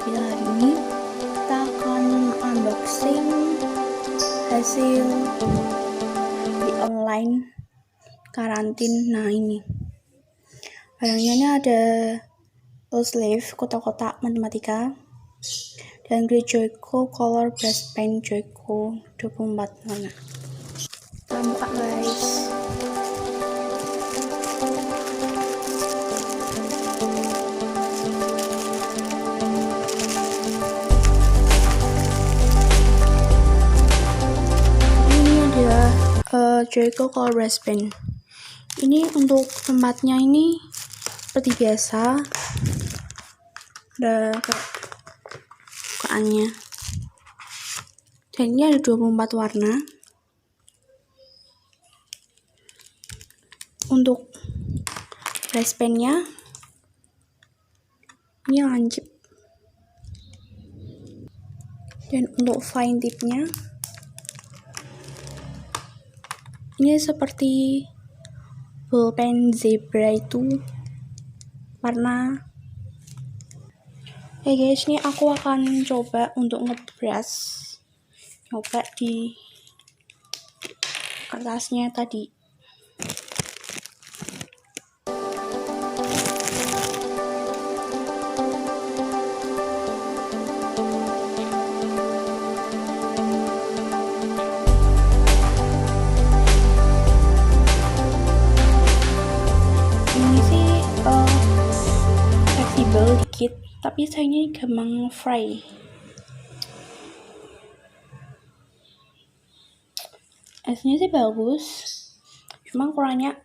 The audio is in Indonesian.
video hari ini kita akan unboxing hasil di online karantin. Nah, ini barangnya ini ada sleeve kotak-kotak matematika dan Joyko color brush pen Joyko 24 warna. Kita buka guys. Joyko color brush pen. Ini untuk tempatnya ini seperti biasa, ada bukaannya, dan ini ada 24 warna. Untuk brush pennya ini lancip, dan untuk fine tipnya ini seperti pulpen zebra itu warna. Oke guys, ini aku akan coba untuk ngebrush, coba di kertasnya tadi. Fleksibel dikit, tapi sayangnya gampang fry. Esnya sih bagus, cuma kurangnya